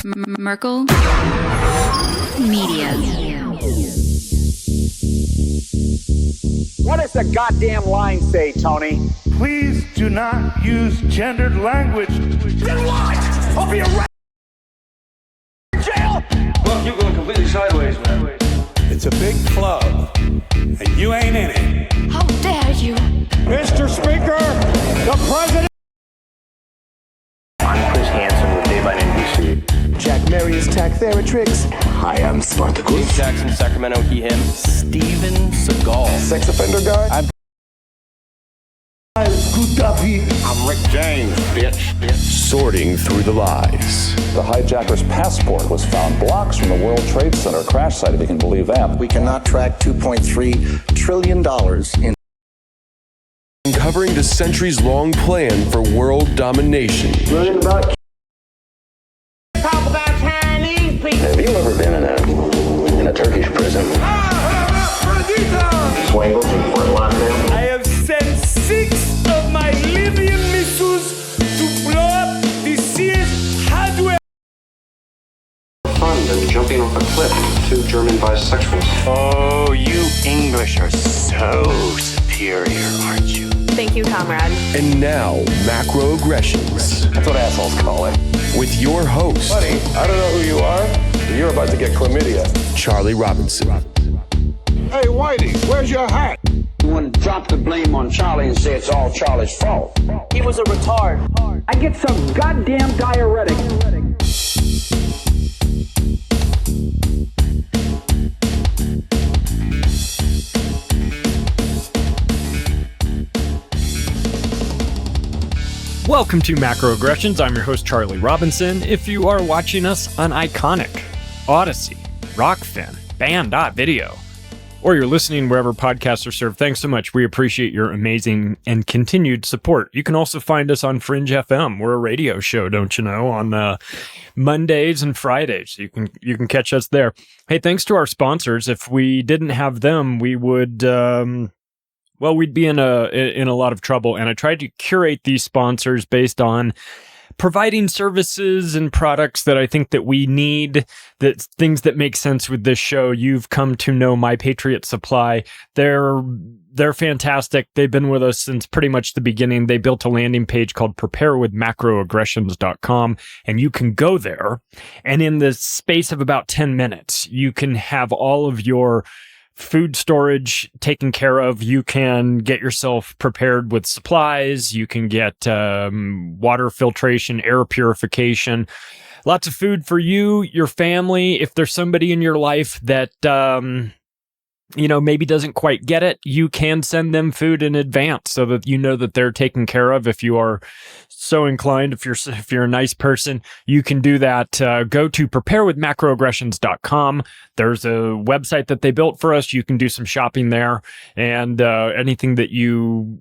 Merkel Media. What does the goddamn line say, Tony? Please do not use gendered language. Then what? I'll be arrested in jail? Look, you're going completely sideways, man. It's a big club, and you ain't in it. How dare you? Mr. Speaker, the president. I'm Chris Hansen with Dave on NBC. Jack Marius Tack Theratrix. Hi, I'm Spartacus. Jackson, Sacramento, he, him. Steven Seagal. Sex offender guy. I'm Rick James, bitch. Sorting through the lies. The hijacker's passport was found blocks from the World Trade Center crash site, if you can believe that. We cannot track $2.3 trillion in. Uncovering the centuries-long plan for world domination. Talk about Chinese people. Have you ever been in a Turkish prison? Swangles in Fort Lauderdale. I have sent 6 of my Libyan missiles to blow up the Deese hardware. Fun than jumping off a cliff with 2 German bisexuals. Oh, you English are so superior, aren't you? Thank you, comrade. And now, macroaggressions. That's what assholes call it. With your host, Buddy, I don't know who you are, but you're about to get chlamydia. Charlie Robinson. Hey, Whitey, where's your hat? You want to drop the blame on Charlie and say it's all Charlie's fault. He was a retard. I get some goddamn diuretic. Welcome to Macroaggressions. I'm your host, Charlie Robinson. If you are watching us on Iconic, Odyssey, Rockfin, Band.video, or you're listening wherever podcasts are served, thanks so much. We appreciate your amazing and continued support. You can also find us on Fringe FM. We're a radio show, don't you know, on Mondays and Fridays. You can catch us there. Hey, thanks to our sponsors. If we didn't have them, we would we'd be in a lot of trouble. And I tried to curate these sponsors based on providing services and products that I think that we need, that things that make sense with this show. You've come to know My Patriot Supply. They're fantastic. They've been with us since pretty much the beginning. They built a landing page called preparewithmacroaggressions.com, and you can go there, and in the space of about 10 minutes, you can have all of your food storage taken care of. You can get yourself prepared with supplies. You can get water filtration, air purification, lots of food for you, your family. If there's somebody in your life that maybe doesn't quite get it, you can send them food in advance so that you know that they're taken care of. If you are so inclined, if you're a nice person, you can do that. Go to preparewithmacroaggressions.com. There's a website that they built for us. You can do some shopping there, and anything that you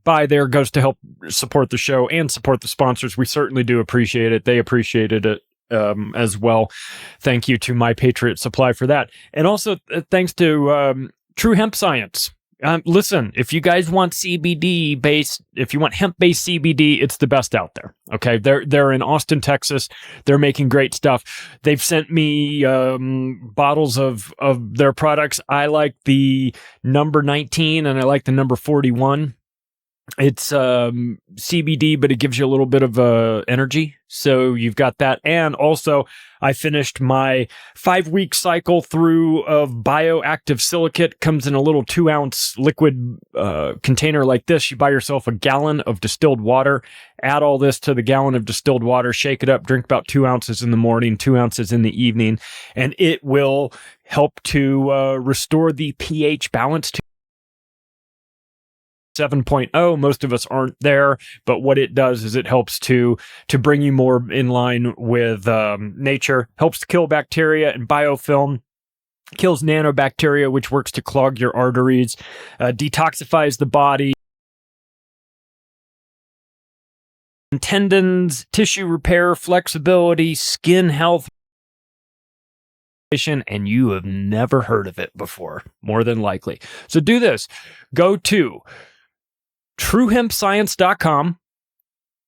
buy there goes to help support the show and support the sponsors. We certainly do appreciate it. They appreciated it as well. Thank you to My Patriot Supply for that. And also thanks to True Hemp Science. Listen, if you guys want CBD based, if you want hemp based CBD, it's the best out there. Okay. They're in Austin, Texas. They're making great stuff. They've sent me bottles of their products. I like the number 19 and I like the number 41. It's CBD, but it gives you a little bit of energy. So you've got that. And also, I finished my 5-week cycle through of bioactive silicate. Comes in a little 2-ounce liquid container like this. You buy yourself a gallon of distilled water. Add all this to the gallon of distilled water. Shake it up. Drink about 2 ounces in the morning, 2 ounces in the evening. And it will help to restore the pH balance to 7.0. Most of us aren't there, but what it does is it helps to bring you more in line with nature, helps to kill bacteria and biofilm, kills nanobacteria, which works to clog your arteries, detoxifies the body, tendons, tissue repair, flexibility, skin health, and you have never heard of it before, more than likely. So do this. Go to truehempscience.com,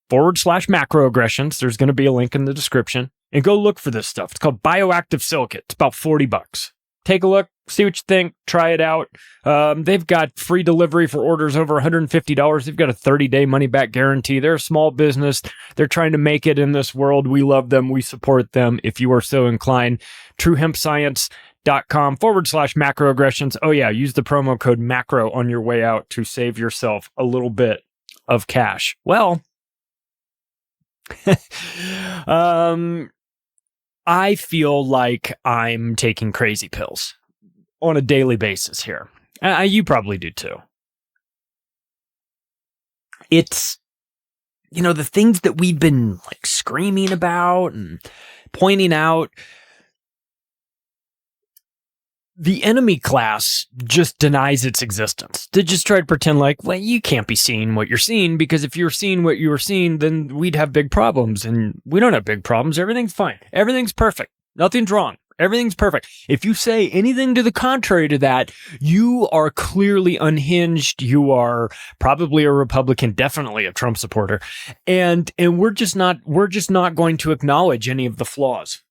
macroaggressions. There's going to be a link in the description. And go look for this stuff. It's called bioactive silicate. It's about $40. Take a look, see what you think, try it out. They've got free delivery for orders over $150. They've got a 30-day money-back guarantee. They're a small business. They're trying to make it in this world. We love them. We support them if you are so inclined. truehempscience.com/macroaggressions. Oh, yeah, use the promo code MACRO on your way out to save yourself a little bit of cash. Well, I feel like I'm taking crazy pills on a daily basis here. You probably do too. It's, the things that we've been like screaming about and pointing out. The enemy class just denies its existence. They just try to pretend like, well, you can't be seeing what you're seeing, because if you're seeing what you were seeing, then we'd have big problems. And we don't have big problems. Everything's fine. Everything's perfect. Nothing's wrong. Everything's perfect. If you say anything to the contrary to that, you are clearly unhinged. You are probably a Republican, definitely a Trump supporter. And we're just not going to acknowledge any of the flaws.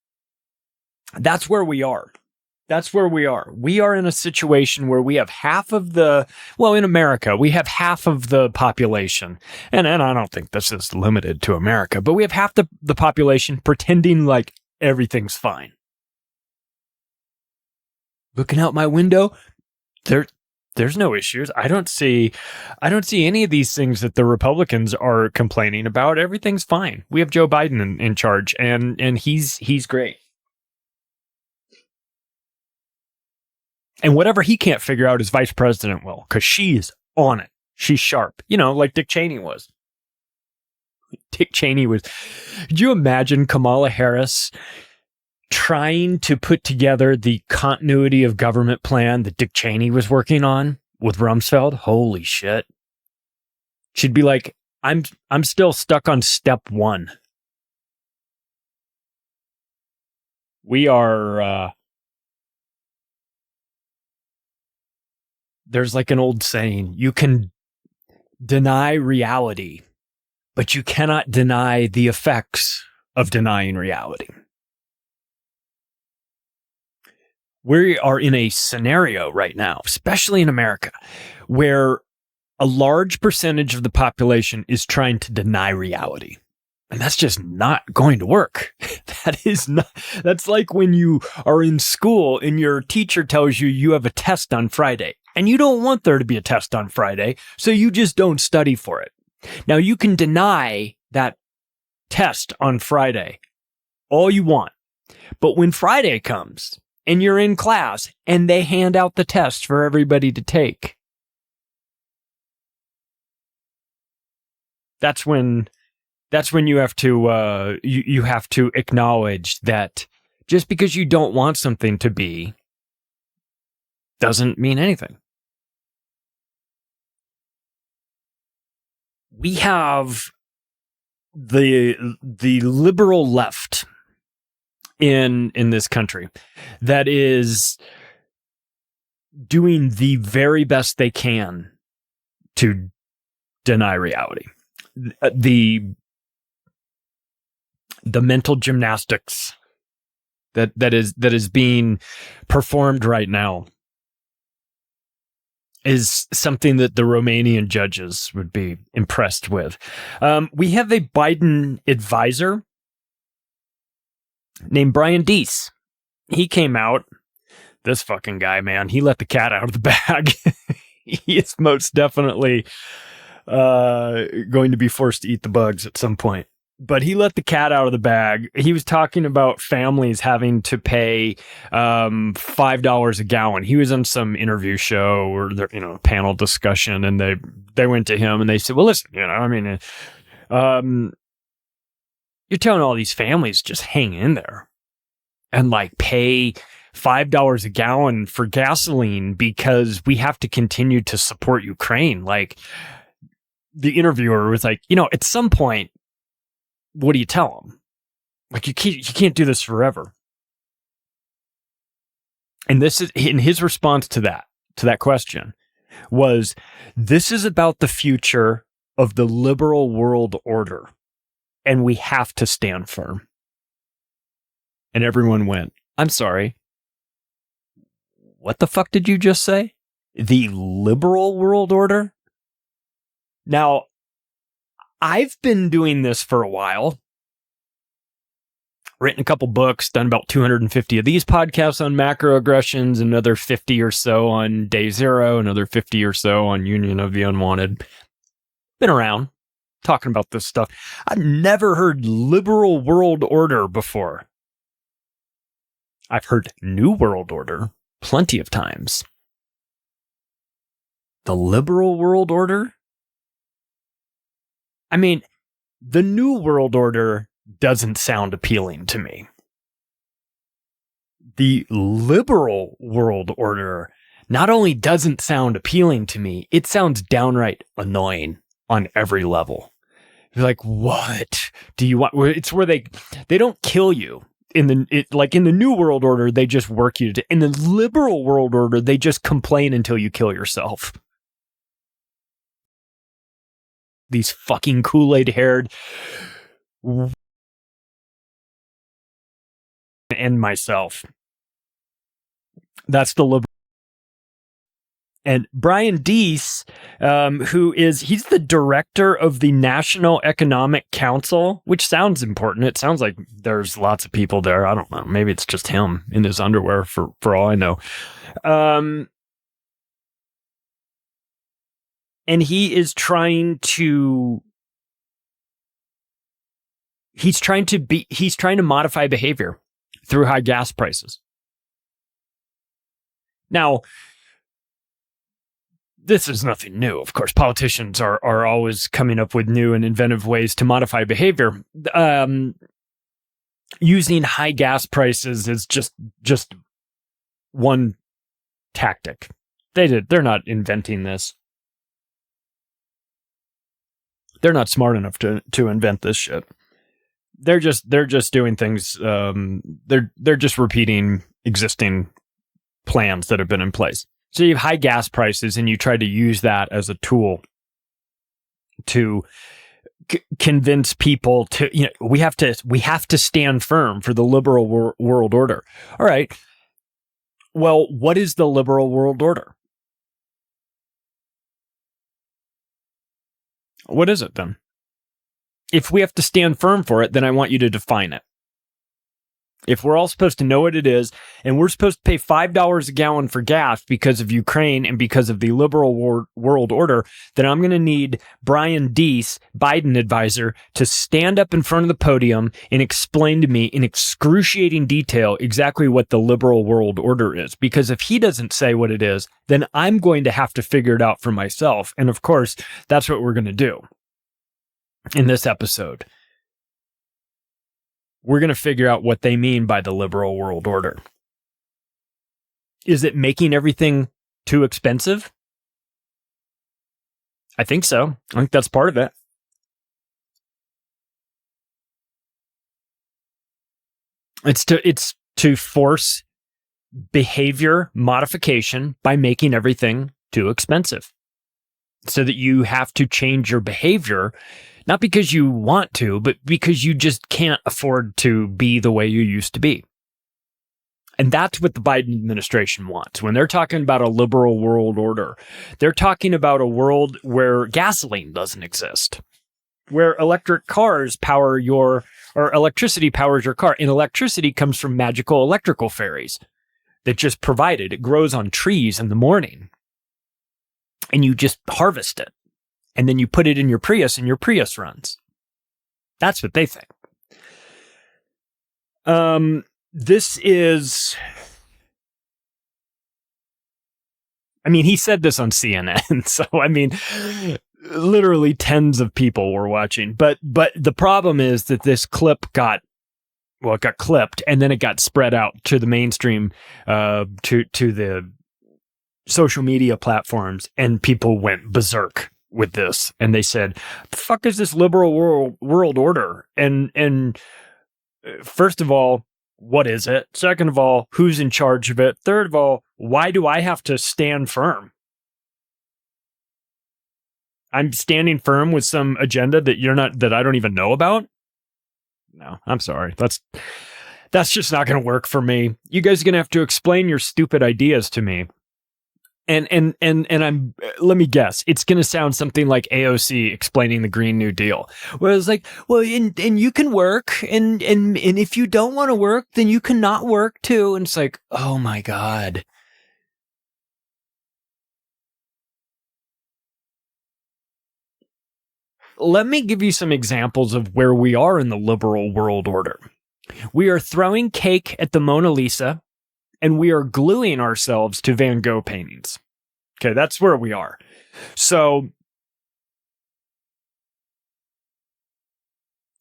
That's where we are. That's where we are. We are in a situation where we have in America, we have half of the population. And I don't think this is limited to America, but we have half the population pretending like everything's fine. Looking out my window, there's no issues. I don't see any of these things that the Republicans are complaining about. Everything's fine. We have Joe Biden in charge, and he's great. And whatever he can't figure out, his vice president will, because she is on it. She's sharp. Like Dick Cheney was. Could you imagine Kamala Harris trying to put together the continuity of government plan that Dick Cheney was working on with Rumsfeld? Holy shit. She'd be like, I'm still stuck on step 1. We are, there's like an old saying, you can deny reality, but you cannot deny the effects of denying reality. We are in a scenario right now, especially in America, where a large percentage of the population is trying to deny reality. And that's just not going to work. That's like when you are in school and your teacher tells you have a test on Friday. And you don't want there to be a test on Friday, so you just don't study for it. Now, you can deny that test on Friday all you want. But when Friday comes and you're in class and they hand out the test for everybody to take, that's when you have to you have to acknowledge that just because you don't want something to be doesn't mean anything. We have the liberal left in this country that is doing the very best they can to deny reality. The mental gymnastics that is being performed right now is something that the Romanian judges would be impressed with. We have a Biden advisor named Brian Deese. He came out. This fucking guy, man, he let the cat out of the bag. He is most definitely going to be forced to eat the bugs at some point. But he let the cat out of the bag. He was talking about families having to pay $5 a gallon. He was on some interview show or panel discussion, and they went to him and they said, "Well, listen, you're telling all these families just hang in there and like pay $5 a gallon for gasoline because we have to continue to support Ukraine." Like, the interviewer was like, at some point, what do you tell them? Like, you can't do this forever. And this is in his response to that question was, this is about the future of the liberal world order. and we have to stand firm. And everyone went, I'm sorry. What the fuck did you just say? The liberal world order? Now, I've been doing this for a while. Written a couple books, done about 250 of these podcasts on macroaggressions, another 50 or so on Day Zero, another 50 or so on Union of the Unwanted. Been around talking about this stuff. I've never heard liberal world order before. I've heard New World Order plenty of times. The liberal world order? I mean, the New World Order doesn't sound appealing to me. The liberal world order not only doesn't sound appealing to me, it sounds downright annoying on every level. You're like, what do you want? It's where they don't kill you. Like in the New World Order, they just work you to. In the liberal world order, they just complain until you kill yourself. These fucking Kool-Aid haired and myself. That's the liberal. And Brian Deese, he's the director of the National Economic Council, which sounds important. It sounds like there's lots of people there. I don't know. Maybe it's just him in his underwear for all I know. And he's trying to modify behavior through high gas prices. Now, this is nothing new. Of course, politicians are always coming up with new and inventive ways to modify behavior. Using high gas prices is just one tactic. They're not inventing this. They're not smart enough to invent this shit. They're just doing things. They're just repeating existing plans that have been in place. So you have high gas prices, and you try to use that as a tool to convince people to, we have to stand firm for the liberal world order. All right. Well, what is the liberal world order? What is it then? If we have to stand firm for it, then I want you to define it. If we're all supposed to know what it is, and we're supposed to pay $5 a gallon for gas because of Ukraine and because of the liberal world order, then I'm going to need Brian Deese, Biden advisor, to stand up in front of the podium and explain to me in excruciating detail exactly what the liberal world order is. Because if he doesn't say what it is, then I'm going to have to figure it out for myself. And of course, that's what we're going to do in this episode. We're going to figure out what they mean by the liberal world order. Is it making everything too expensive? I think so. I think that's part of it. It's to force behavior modification by making everything too expensive, so that you have to change your behavior. Not because you want to, but because you just can't afford to be the way you used to be. And that's what the Biden administration wants. When they're talking about a liberal world order, they're talking about a world where gasoline doesn't exist, where electric cars power or electricity powers your car. And electricity comes from magical electrical fairies that just provide it. It grows on trees in the morning, and you just harvest it. And then you put it in your Prius, and your Prius runs. That's what they think. This is... I mean, he said this on CNN, so I mean, literally tens of people were watching. But the problem is that this clip it got clipped, and then it got spread out to the mainstream, to the social media platforms, and people went berserk with this, and they said, the fuck is this liberal world order? And first of all, what is it? Second of all, who's in charge of it? Third of all, why do I have to stand firm? I'm standing firm with some agenda that I don't even know about. No, I'm sorry. That's just not going to work for me. You guys are going to have to explain your stupid ideas to me. And I'm, let me guess, it's going to sound something like AOC explaining the Green New Deal, where it's like, well, and you can work, and if you don't want to work, then you can not work too. And it's like, oh my God. Let me give you some examples of where we are in the liberal world order. We are throwing cake at the Mona Lisa, and we are gluing ourselves to Van Gogh paintings. Okay, that's where we are. So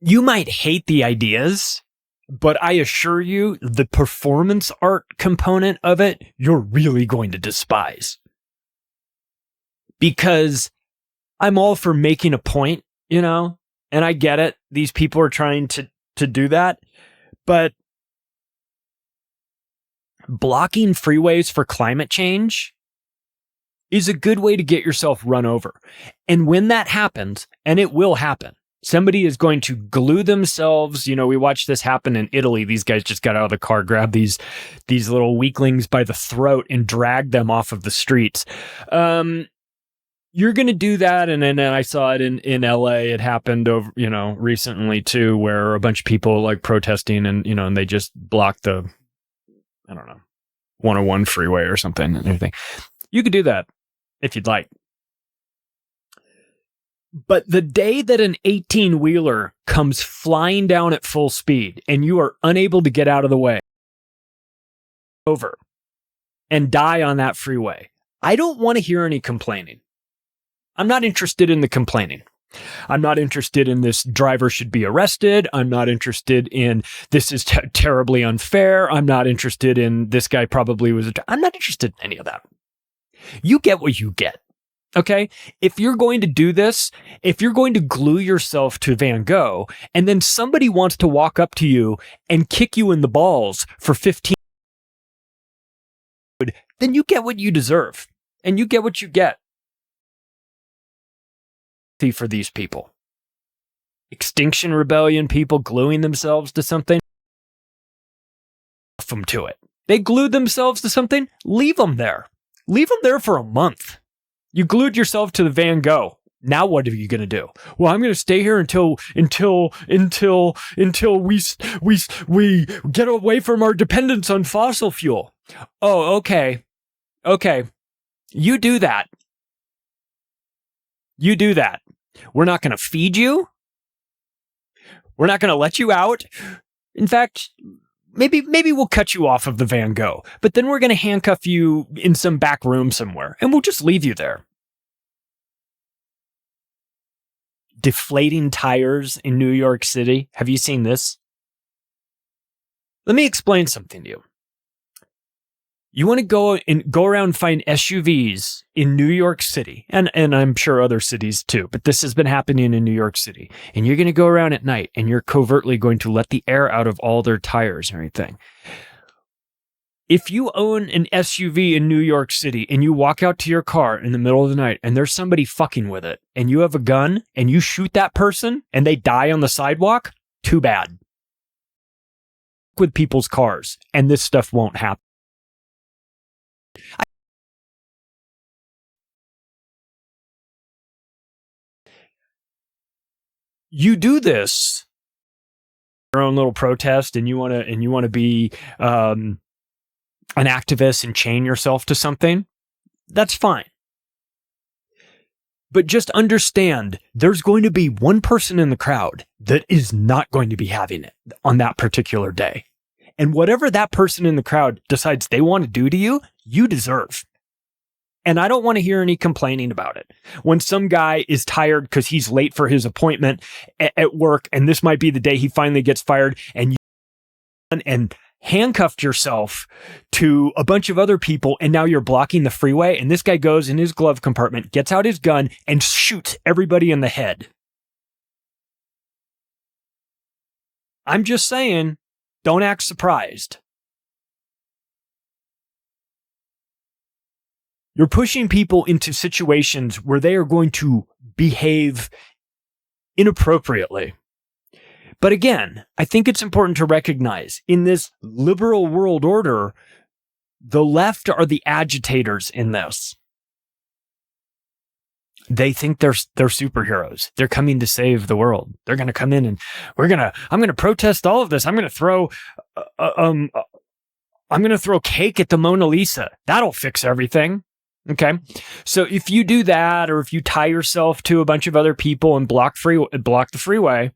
you might hate the ideas, but I assure you the performance art component of it, you're really going to despise. Because I'm all for making a point, you know, and I get it. These people are trying to do that, but blocking freeways for climate change is a good way to get yourself run over. And when that happens, and it will happen, somebody is going to glue themselves. You know, we watched this happen in Italy. These guys just got out of the car, grabbed these little weaklings by the throat and dragged them off of the streets. You're going to do that. And then I saw it in LA. It happened over, you know, recently too, where a bunch of people like protesting and, you know, and they just blocked the, I don't know, 101 freeway or something and everything. You could do that if you'd like. But the day that an 18-wheeler comes flying down at full speed and you are unable to get out of the way, over, and die on that freeway, I don't want to hear any complaining. I'm not interested in the complaining. I'm not interested in this driver should be arrested. I'm not interested in this is terribly unfair. I'm not interested in this guy probably was I'm not interested in any of that. You get what you get. Okay? If you're going to do this, if you're going to glue yourself to Van Gogh, and then somebody wants to walk up to you and kick you in the balls for 15, then you get what you deserve. And you get what you get. For these people. Extinction Rebellion people gluing themselves to something. Them to it. They glued themselves to something. Leave them there. Leave them there for a month. You glued yourself to the Van Gogh. Now what are you going to do? Well, I'm going to stay here until we get away from our dependence on fossil fuel. Oh, okay. Okay. You do that. You do that. We're not going to feed you. We're not going to let you out. In fact, maybe we'll cut you off of the Van Gogh, but then we're going to handcuff you in some back room somewhere, and we'll just leave you there. Deflating tires in New York City. Have you seen this? Let me explain something to you. You want to go around and find SUVs in New York City, and I'm sure other cities too, but this has been happening in New York City. And you're going to go around at night, and you're covertly going to let the air out of all their tires and everything. If you own an SUV in New York City, and you walk out to your car in the middle of the night, and there's somebody fucking with it, and you have a gun, and you shoot that person, and they die on the sidewalk, too bad. With people's cars, and this stuff won't happen. You do this, your own little protest, and you want to be an activist and chain yourself to something. That's fine. But just understand, there's going to be one person in the crowd that is not going to be having it on that particular day. And whatever that person in the crowd decides they want to do to you, you deserve. And I don't want to hear any complaining about it. When some guy is tired because he's late for his appointment at work, and this might be the day he finally gets fired, and you handcuffed yourself to a bunch of other people, and now you're blocking the freeway, and this guy goes in his glove compartment, gets out his gun, and shoots everybody in the head. I'm just saying, don't act surprised. You're pushing people into situations where they are going to behave inappropriately But again, I think it's important to recognize in this liberal world order, the left are the agitators in this. They think they're superheroes. They're coming to save the world. They're going to come in and I'm going to protest all of this. I'm going to throw cake at the Mona Lisa. That'll fix everything. Okay. So if you do that, or if you tie yourself to a bunch of other people and block the freeway,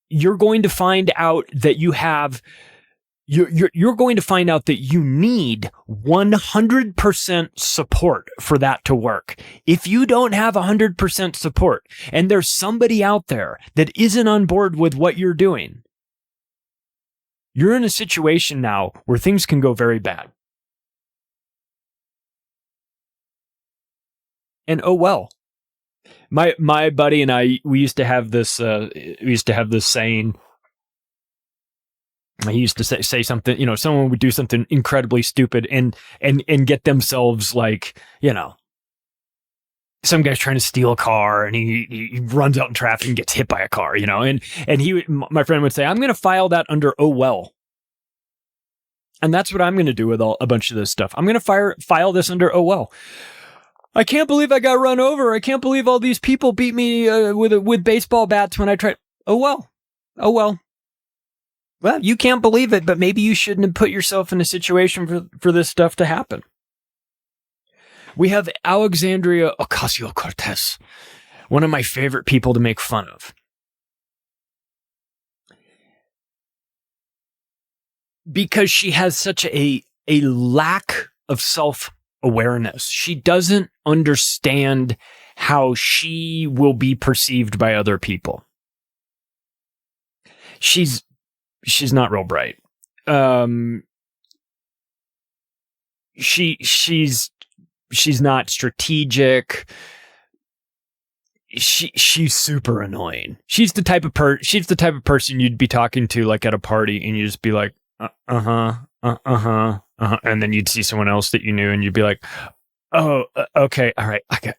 you're going to find out that you're going to find out that you need 100% support for that to work. If you don't have 100% support and there's somebody out there that isn't on board with what you're doing, you're in a situation now where things can go very bad. And oh well. My buddy and I, we used to have this saying. He used to say something, you know, someone would do something incredibly stupid and get themselves like, you know, some guy's trying to steal a car and he runs out in traffic and gets hit by a car, you know, and my friend would say, I'm going to file that under oh well. And that's what I'm going to do with a bunch of this stuff. I'm going to file this under oh well. I can't believe I got run over. I can't believe all these people beat me with baseball bats when I tried. Oh well. Oh well. Well, you can't believe it, but maybe you shouldn't have put yourself in a situation for this stuff to happen. We have Alexandria Ocasio-Cortez, one of my favorite people to make fun of. Because she has such a lack of self-awareness. She doesn't understand how she will be perceived by other people. She's not real bright. She's not strategic. She's super annoying. She's the type of person you'd be talking to like at a party and you'd just be like, and then you'd see someone else that you knew and you'd be like, oh, okay, all right, okay,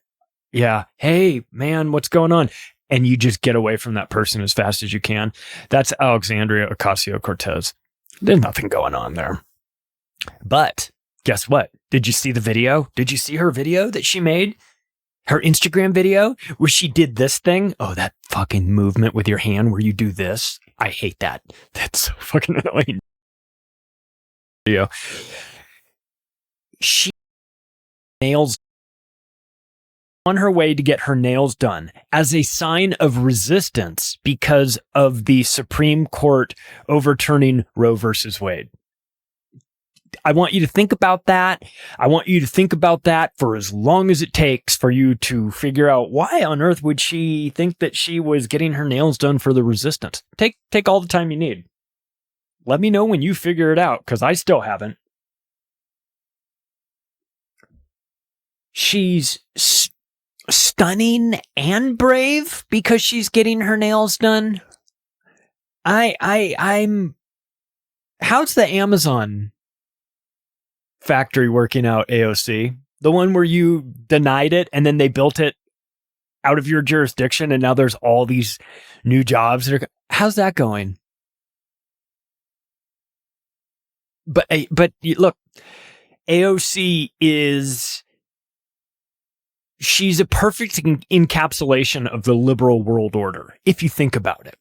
yeah, hey man, what's going on? And you just get away from that person as fast as you can. That's Alexandria Ocasio-Cortez. There's nothing going on there. But guess what? Did you see the video? Did you see her video that she made? Her Instagram video where she did this thing? Oh, that fucking movement with your hand where you do this. I hate that. That's so fucking annoying. Video. She nails on her way to get her nails done as a sign of resistance because of the Supreme Court overturning Roe versus Wade. I want you to think about that. I want you to think about that for as long as it takes for you to figure out why on earth would she think that she was getting her nails done for the resistance. Take all the time you need. Let me know when you figure it out, because I still haven't. She's stunning and brave because she's getting her nails done. I'm. How's the Amazon factory working out, AOC? The one where you denied it and then they built it out of your jurisdiction and now there's all these new jobs. How's that going? But look, AOC she's a perfect encapsulation of the liberal world order, if you think about it.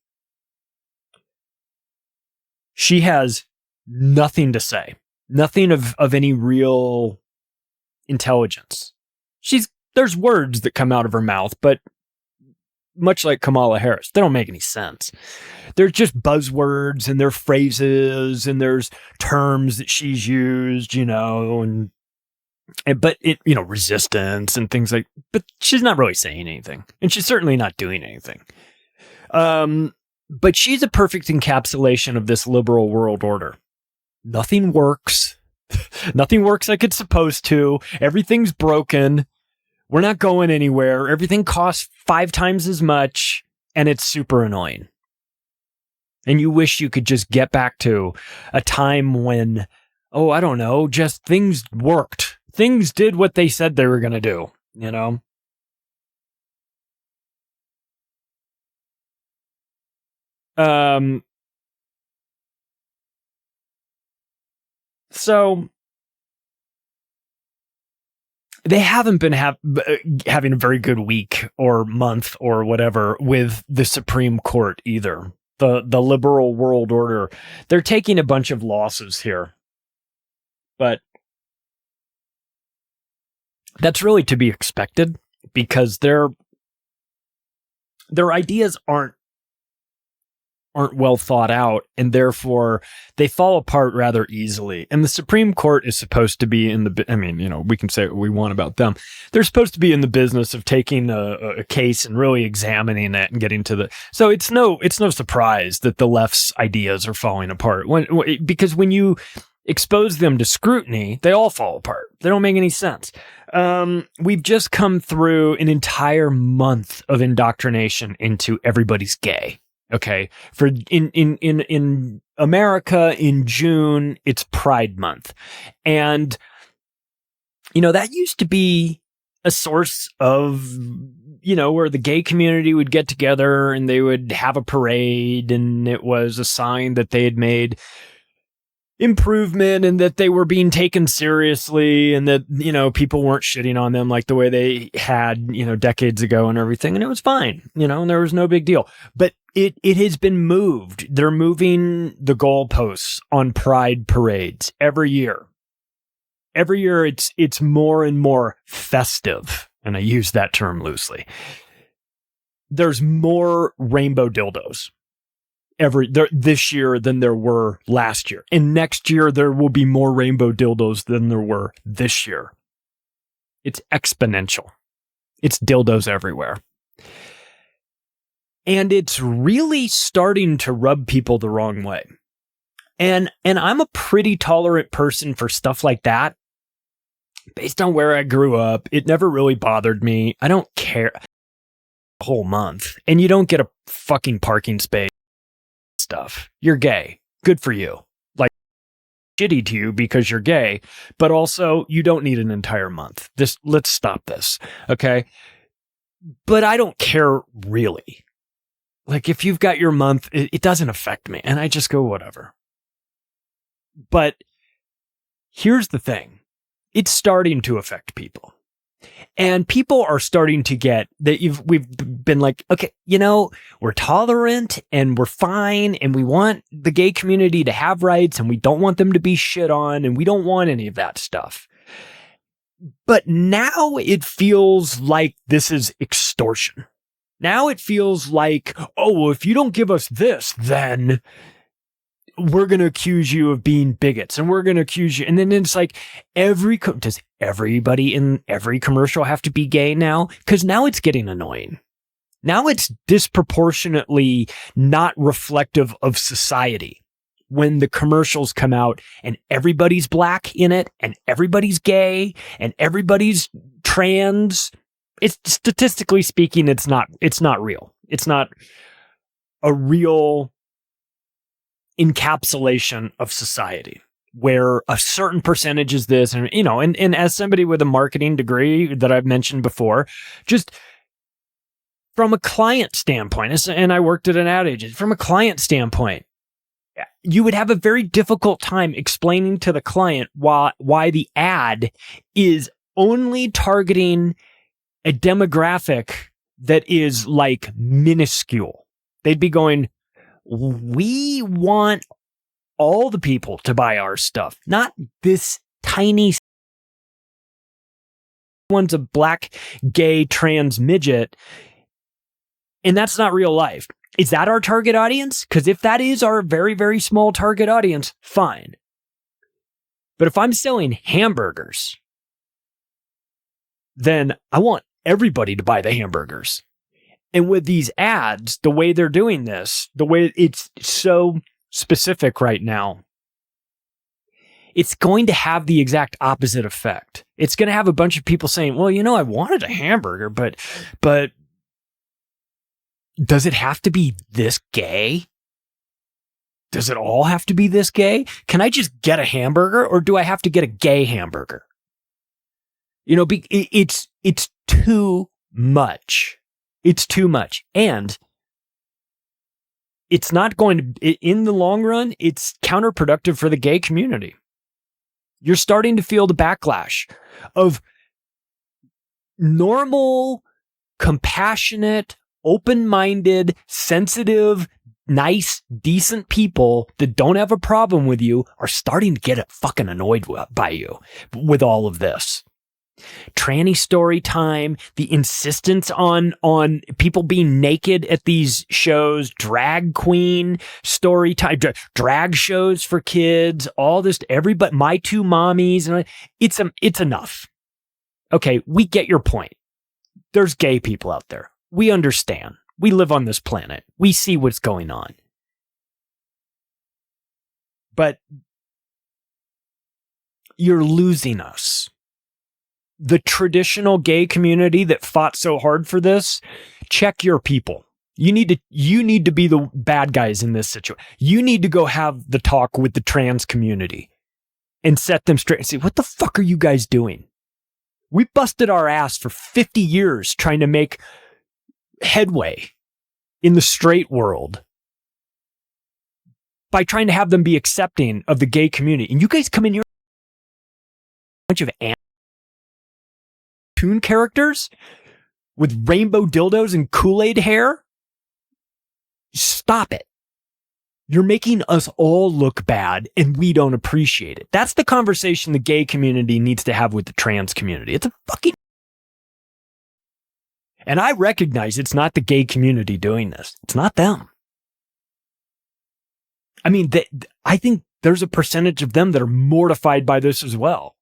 She has nothing to say. Nothing of any real intelligence. There's words that come out of her mouth, but much like Kamala Harris, they don't make any sense. They're just buzzwords and they're phrases and there's terms that she's used, you know, but resistance and things like, but she's not really saying anything and she's certainly not doing anything. But she's a perfect encapsulation of this liberal world order. Nothing works. Nothing works like it's supposed to. Everything's broken. We're not going anywhere. Everything costs 5 times as much, and it's super annoying. And you wish you could just get back to a time when, I don't know, just things worked. Things did what they said they were going to do, you know? So they haven't been having a very good week or month or whatever with the Supreme Court either. The liberal world order. They're taking a bunch of losses here. But that's really to be expected because their ideas aren't well thought out, and therefore they fall apart rather easily. And the Supreme Court is supposed to be we can say what we want about them. They're supposed to be in the business of taking a case and really examining it and getting to so it's no surprise that the left's ideas are falling apart because when you expose them to scrutiny, they all fall apart. They don't make any sense. We've just come through an entire month of indoctrination into everybody's gay. Okay. For in America in June, it's Pride Month. And, that used to be a source of, where the gay community would get together and they would have a parade, and it was a sign that they had made improvement and that they were being taken seriously and that, people weren't shitting on them like the way they had, decades ago and everything. And it was fine, and there was no big deal. But it has been moved. They're moving the goalposts on pride parades every year. Every year it's more and more festive. And I use that term loosely. There's more rainbow dildos this year than there were last year. And next year, there will be more rainbow dildos than there were this year. It's exponential. It's dildos everywhere. And it's really starting to rub people the wrong way. And I'm a pretty tolerant person for stuff like that. Based on where I grew up, it never really bothered me. I don't care. A whole month. And you don't get a fucking parking space. Stuff. You're gay. Good for you. Like, shitty to you because you're gay, but also you don't need an entire month. Let's stop this. Okay. But I don't care really. Like, if you've got your month, it doesn't affect me. And I just go, whatever. But here's the thing. It's starting to affect people. And people are starting to get that we've been like, okay, we're tolerant and we're fine and we want the gay community to have rights and we don't want them to be shit on and we don't want any of that stuff. But now it feels like this is extortion. Now it feels like, oh, well, if you don't give us this, then we're going to accuse you of being bigots and we're going to accuse you. And then it's like does everybody in every commercial have to be gay now? Because now it's getting annoying. Now it's disproportionately not reflective of society when the commercials come out and everybody's black in it and everybody's gay and everybody's trans. It's statistically speaking, it's not real. It's not a real encapsulation of society where a certain percentage is this and as somebody with a marketing degree that I've mentioned before, just from a client standpoint, and I worked at an ad agency, from a client standpoint, you would have a very difficult time explaining to the client why the ad is only targeting a demographic that is like minuscule. They'd be going, we want all the people to buy our stuff, not this tiny one's a black, gay, trans midget. And that's not real life. Is that our target audience? Because if that is our very, very small target audience, fine. But if I'm selling hamburgers, then I want everybody to buy the hamburgers. And with these ads, the way they're doing this, the way it's so specific right now, it's going to have the exact opposite effect. It's going to have a bunch of people saying, well, I wanted a hamburger, but does it have to be this gay? Does it all have to be this gay? Can I just get a hamburger or do I have to get a gay hamburger? It's too much. It's too much. And it's not going to, in the long run, it's counterproductive for the gay community. You're starting to feel the backlash of normal, compassionate, open-minded, sensitive, nice, decent people that don't have a problem with you are starting to get fucking annoyed by you with all of this. Tranny story time, the insistence on people being naked at these shows, drag queen story time, drag shows for kids, all this, everybody, my two mommies, and it's enough. Okay, we get your point. There's gay people out there. We understand. We live on this planet. We see what's going on. But you're losing us. The traditional gay community that fought so hard for this, check your people. You need to be the bad guys in this situation. You need to go have the talk with the trans community and set them straight and say, what the fuck are you guys doing? We busted our ass for 50 years trying to make headway in the straight world by trying to have them be accepting of the gay community. And you guys come in here, a bunch of cartoon characters with rainbow dildos and Kool-Aid hair? Stop it. You're making us all look bad and we don't appreciate it. That's the conversation the gay community needs to have with the trans community. It's a fucking... And I recognize it's not the gay community doing this. It's not them. I mean, I think there's a percentage of them that are mortified by this as well.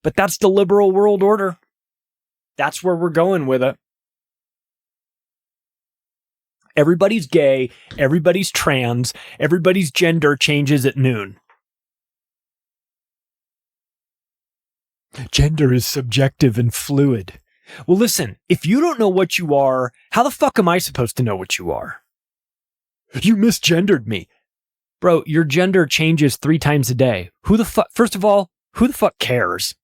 But that's the liberal world order. That's where we're going with it. Everybody's gay, everybody's trans, everybody's gender changes at noon. Gender is subjective and fluid. Well, listen, if you don't know what you are, how the fuck am I supposed to know what you are? You misgendered me. Bro, your gender changes 3 times a day. Who the fuck, first of all, who the fuck cares?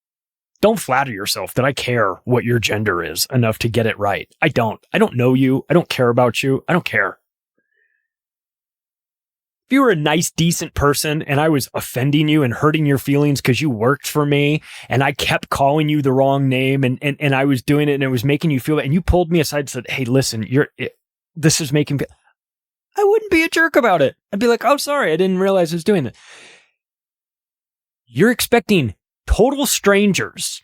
Don't flatter yourself that I care what your gender is enough to get it right. I don't. I don't know you. I don't care about you. I don't care. If you were a nice, decent person and I was offending you and hurting your feelings because you worked for me and I kept calling you the wrong name and I was doing it and it was making you feel bad and you pulled me aside and said, hey, listen, this is making me... I wouldn't be a jerk about it. I'd be like, oh, sorry, I didn't realize I was doing that. You're expecting total strangers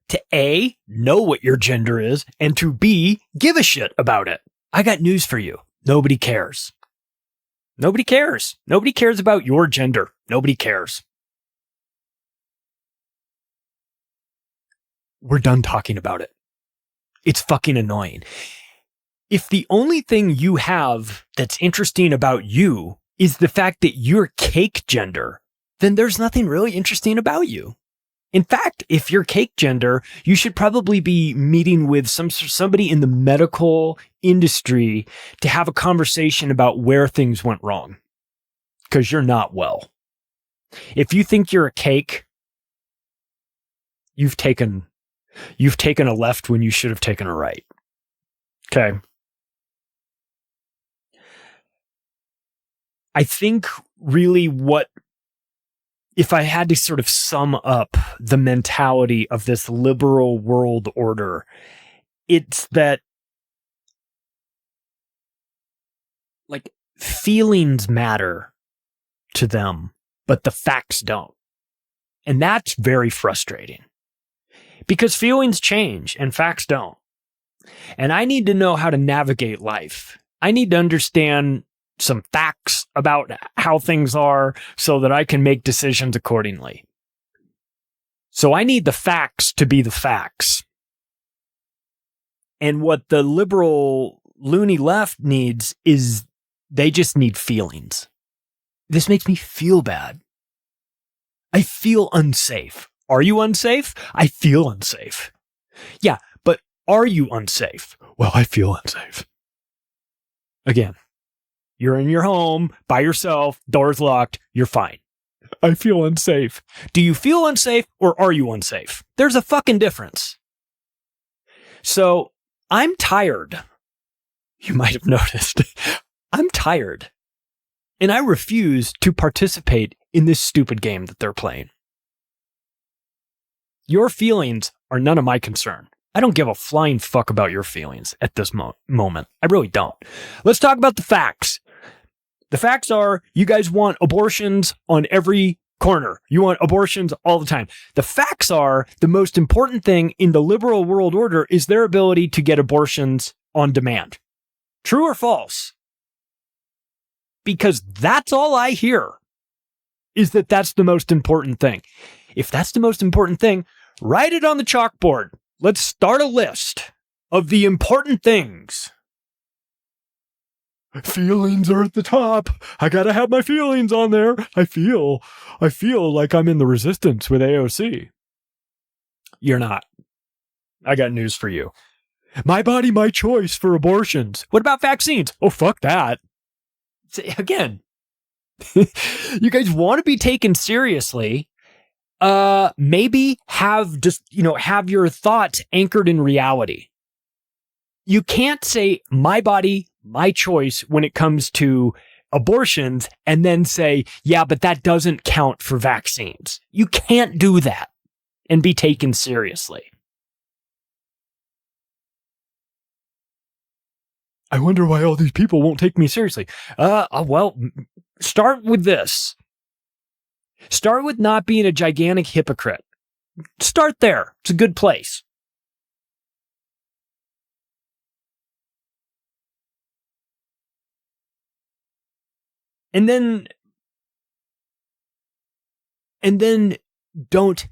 to A, know what your gender is, and to B, give a shit about it. I got news for you. Nobody cares. Nobody cares. Nobody cares about your gender. Nobody cares. We're done talking about it. It's fucking annoying. If the only thing you have that's interesting about you is the fact that you're cake gender, then there's nothing really interesting about you. In fact, if you're cake gender, you should probably be meeting with somebody in the medical industry to have a conversation about where things went wrong. Because you're not well. If you think you're a cake, you've taken a left when you should have taken a right. Okay. I think really if I had to sort of sum up the mentality of this liberal world order, it's that like feelings matter to them, but the facts don't. And that's very frustrating because feelings change and facts don't. And I need to know how to navigate life. I need to understand some facts about how things are so that I can make decisions accordingly. So I need the facts to be the facts. And what the liberal loony left needs is they just need feelings. This makes me feel bad. I feel unsafe. Are you unsafe? I feel unsafe. Yeah, but are you unsafe? Well, I feel unsafe. Again. You're in your home, by yourself, door's locked, you're fine. I feel unsafe. Do you feel unsafe or are you unsafe? There's a fucking difference. So I'm tired. you might have noticed, I'm tired. And I refuse to participate in this stupid game that they're playing. Your feelings are none of my concern. I don't give a flying fuck about your feelings at this moment. I really don't. Let's talk about the facts. The facts are you guys want abortions on every corner. You want abortions all the time. The facts are the most important thing in the liberal world order is their ability to get abortions on demand. True or false? Because that's all I hear is that that's the most important thing. If that's the most important thing, write it on the chalkboard. Let's start a list of the important things. Feelings are at the top. I gotta have my feelings on there. I feel like I'm in the resistance with AOC. You're not. I got news for you. My body, my choice for abortions. What about vaccines? Oh, fuck that. Again, you guys want to be taken seriously. Maybe have your thoughts anchored in reality. You can't say my body, my choice when it comes to abortions and then say, yeah, but that doesn't count for vaccines. You can't do that and be taken seriously. I wonder why all these people won't take me seriously. Well, start with this. Start with not being a gigantic hypocrite. Start there. It's a good place. And then don't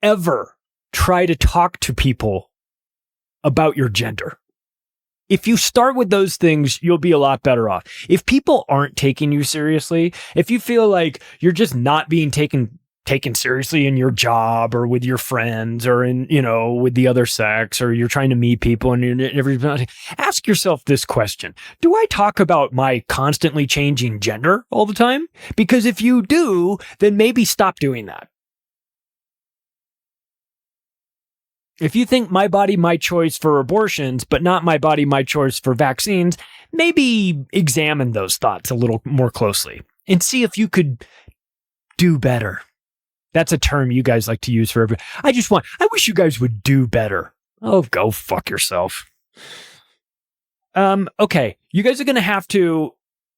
ever try to talk to people about your gender. If you start with those things, you'll be a lot better off. If people aren't taking you seriously, if you feel like you're just not being taken seriously in your job or with your friends or in, with the other sex, or you're trying to meet people and everybody, ask yourself this question. Do I talk about my constantly changing gender all the time? Because if you do, then maybe stop doing that. If you think my body, my choice for abortions, but not my body, my choice for vaccines, maybe examine those thoughts a little more closely and see if you could do better. That's a term you guys like to use for everything. I wish you guys would do better. Oh, go fuck yourself. Okay. You guys are going to have to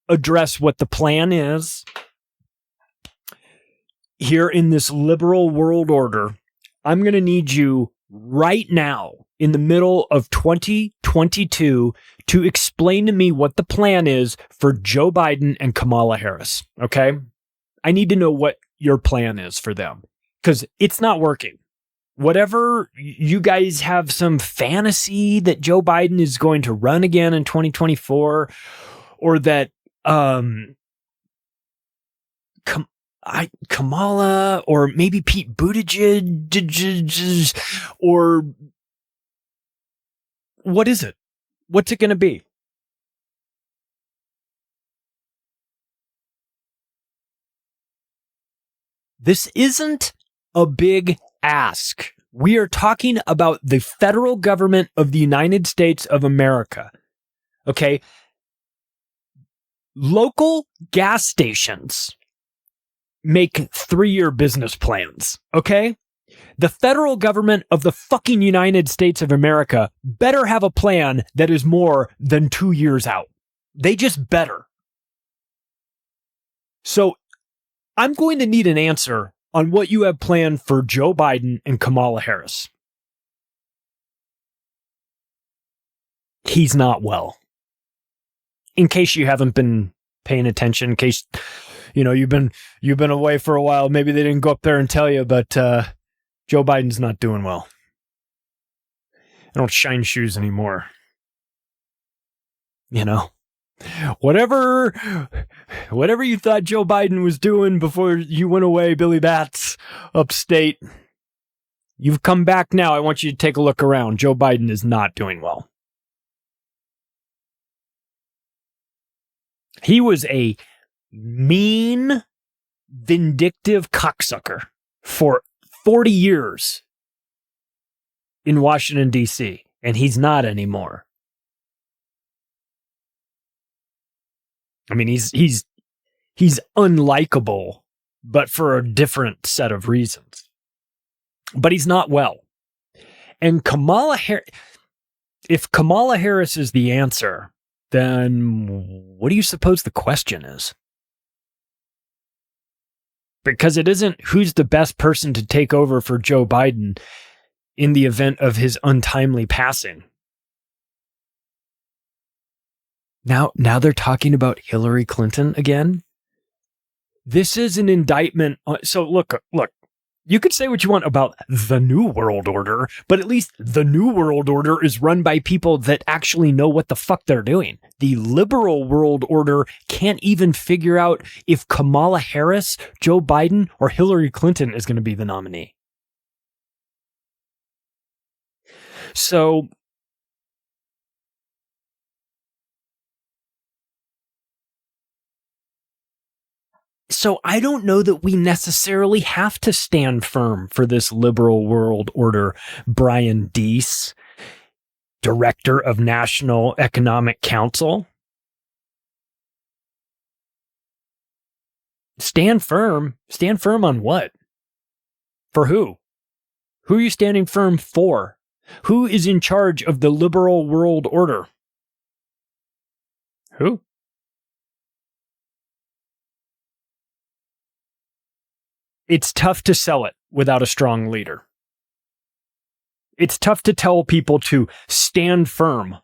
address what the plan is here in this liberal world order. I'm going to need you right now in the middle of 2022 to explain to me what the plan is for Joe Biden and Kamala Harris. Okay. I need to know what your plan is for them because it's not working. Whatever you guys have some fantasy that Joe Biden is going to run again in 2024 or that, Kamala or maybe Pete Buttigieg or what is it? What's it going to be? This isn't a big ask. We are talking about the federal government of the United States of America. Okay. Local gas stations make 3-year business plans, okay? The federal government of the fucking United States of America better have a plan that is more than 2 years out. They just better. So I'm going to need an answer on what you have planned for Joe Biden and Kamala Harris. He's not well. In case you haven't been paying attention, in case you've been away for a while. Maybe they didn't go up there and tell you, but Joe Biden's not doing well. I don't shine shoes anymore. Whatever you thought Joe Biden was doing before you went away, Billy Bats, upstate, you've come back now. I want you to take a look around. Joe Biden is not doing well. He was a mean, vindictive cocksucker for 40 years in Washington, D.C., and he's not anymore. I mean, he's unlikable, but for a different set of reasons. But he's not well. And if Kamala Harris is the answer, then what do you suppose the question is? Because it isn't who's the best person to take over for Joe Biden in the event of his untimely passing. Now they're talking about Hillary Clinton again. This is an indictment. So look, you could say what you want about the New World Order, but at least the New World Order is run by people that actually know what the fuck they're doing. The liberal world order can't even figure out if Kamala Harris, Joe Biden, or Hillary Clinton is going to be the nominee. So I don't know that we necessarily have to stand firm for this liberal world order. Brian Deese, director of National Economic Council. Stand firm. Stand firm on what? For who? Who are you standing firm for? Who is in charge of the liberal world order? Who? It's tough to sell it without a strong leader. It's tough to tell people to stand firm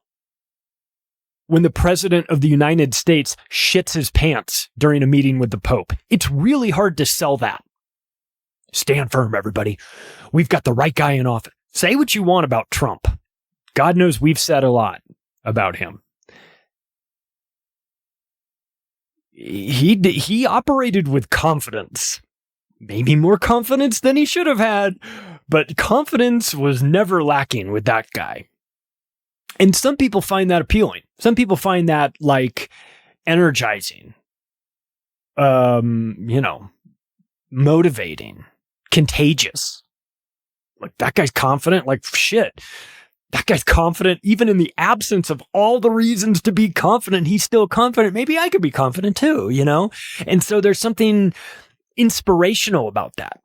when the president of the United States shits his pants during a meeting with the Pope. It's really hard to sell that. Stand firm, everybody. We've got the right guy in office. Say what you want about Trump. God knows we've said a lot about him. He operated with confidence. Maybe more confidence than he should have had, but confidence was never lacking with that guy. And some people find that appealing. Some people find that like energizing, motivating, contagious. Like that guy's confident, like shit. That guy's confident even in the absence of all the reasons to be confident. He's still confident. Maybe I could be confident too, And so there's something inspirational about that.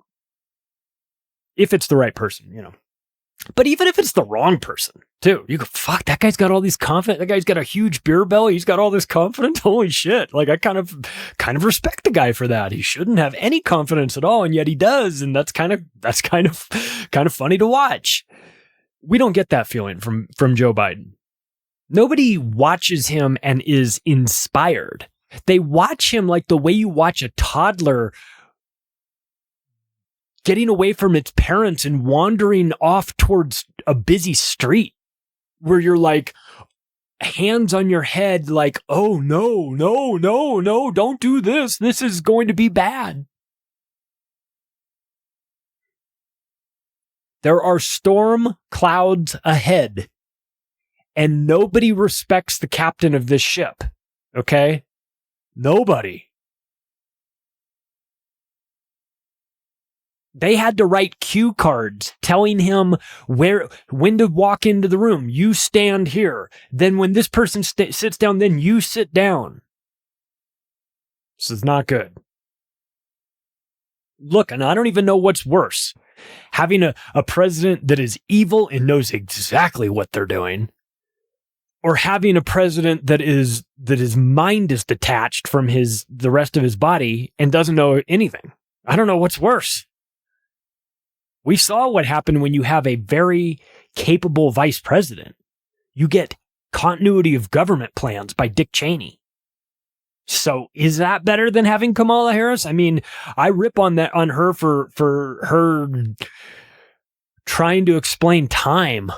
If it's the right person, But even if it's the wrong person, too, you go, fuck, that guy's got all these confidence. That guy's got a huge beer belly. He's got all this confidence. Holy shit. Like I kind of respect the guy for that. He shouldn't have any confidence at all. And yet he does. And that's kind of funny to watch. We don't get that feeling from Joe Biden. Nobody watches him and is inspired. They watch him like the way you watch a toddler getting away from its parents and wandering off towards a busy street where you're like, hands on your head, like, oh, no, don't do this. This is going to be bad. There are storm clouds ahead, and nobody respects the captain of this ship. Okay? Nobody. They had to write cue cards telling him when to walk into the room. You stand here. Then when this person sits down, then you sit down. This is not good. Look, and I don't even know what's worse. Having a president that is evil and knows exactly what they're doing, or having a president that his mind is detached from the rest of his body and doesn't know anything. I don't know what's worse. We saw what happened when you have a very capable vice president. You get continuity of government plans by Dick Cheney. So is that better than having Kamala Harris? I mean, I rip on her for her trying to explain time.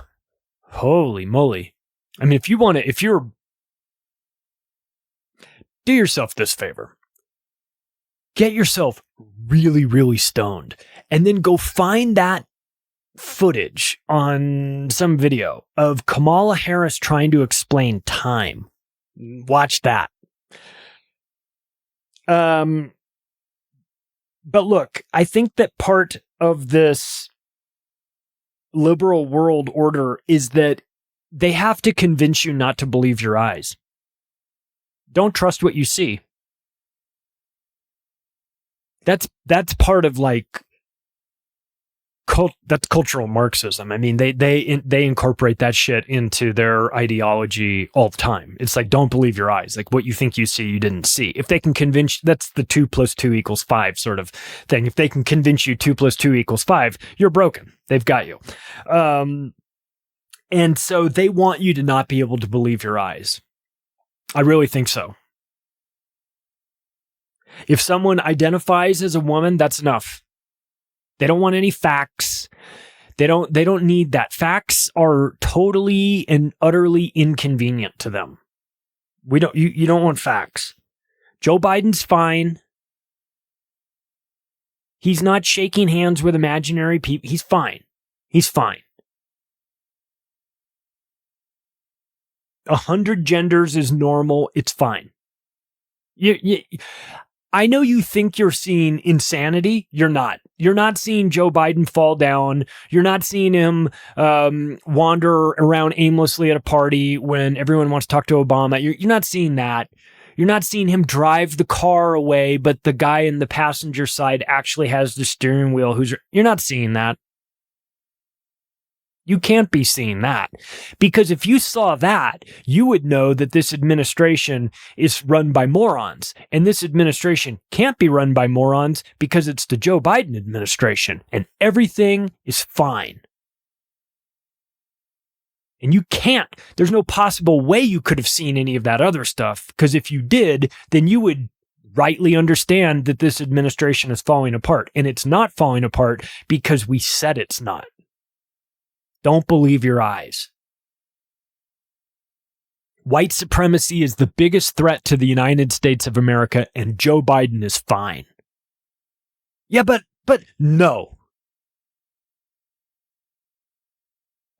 Holy moly. I mean, do yourself this favor. Get yourself really, really stoned and then go find that footage on some video of Kamala Harris trying to explain time. Watch that. But look, I think that part of this liberal world order is that they have to convince you not to believe your eyes. Don't trust what you see. That's part of like that's cultural Marxism. I mean, they incorporate that shit into their ideology all the time. It's like, don't believe your eyes. Like, what you think you see, you didn't see. If they can convince, that's the 2 + 2 = 5 sort of thing. If they can convince you 2 + 2 = 5, you're broken. They've got you. And so they want you to not be able to believe your eyes. I really think so. If someone identifies as a woman, that's enough. They don't want any facts. They don't need that. Facts are totally and utterly inconvenient to them. You don't want facts. Joe Biden's fine. He's not shaking hands with imaginary people. He's fine. He's fine. 100 genders is normal. It's fine. I know you think you're seeing insanity. You're not. You're not seeing Joe Biden fall down. You're not seeing him wander around aimlessly at a party when everyone wants to talk to Obama. You're not seeing that. You're not seeing him drive the car away, but the guy in the passenger side actually has the steering wheel. You're not seeing that. You can't be seeing that, because if you saw that, you would know that this administration is run by morons, and this administration can't be run by morons because it's the Joe Biden administration and everything is fine. And you can't, there's no possible way you could have seen any of that other stuff, because if you did, then you would rightly understand that this administration is falling apart, and it's not falling apart because we said it's not. Don't believe your eyes. White supremacy is the biggest threat to the United States of America, and Joe Biden is fine. Yeah, but no.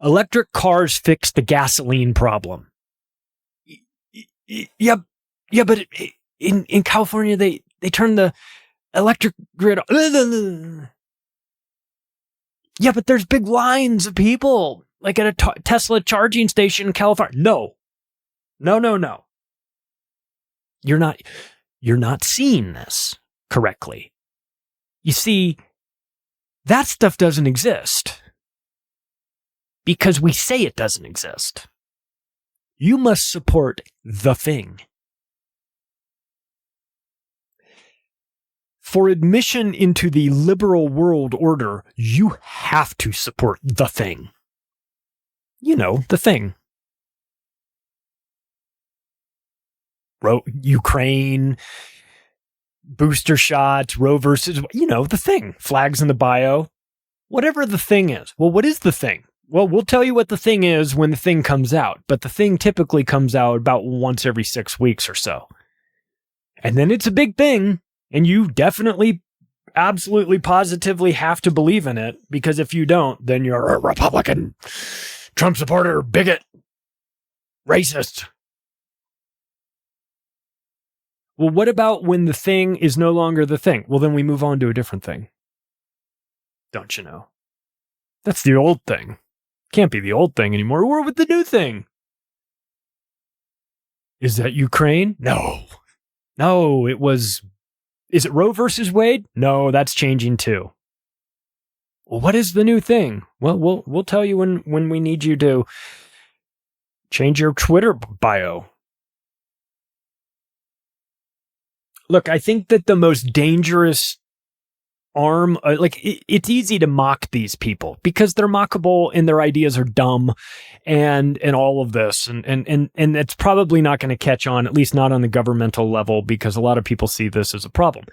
Electric cars fix the gasoline problem. Yeah, but in California, they turn the electric grid on. Yeah, but there's big lines of people, like at a Tesla charging station in California. No. You're not seeing this correctly. You see, that stuff doesn't exist because we say it doesn't exist. You must support the thing. For admission into the liberal world order, you have to support the thing. You know, the thing. Ukraine, booster shots, Roe versus, the thing. Flags in the bio. Whatever the thing is. Well, what is the thing? Well, we'll tell you what the thing is when the thing comes out. But the thing typically comes out about once every 6 weeks or so. And then it's a big thing. And you definitely, absolutely, positively have to believe in it, because if you don't, then you're a Republican, Trump supporter, bigot, racist. Well, what about when the thing is no longer the thing? Well, then we move on to a different thing. Don't you know? That's the old thing. Can't be the old thing anymore. We're with the new thing. Is that Ukraine? No, it was... Is it Roe versus Wade? No, that's changing too. Well, what is the new thing? Well, we'll tell you when we need you to change your Twitter bio. Look, I think that the most dangerous arm, it's easy to mock these people because they're mockable and their ideas are dumb and all of this. And it's probably not going to catch on, at least not on the governmental level, because a lot of people see this as a problem.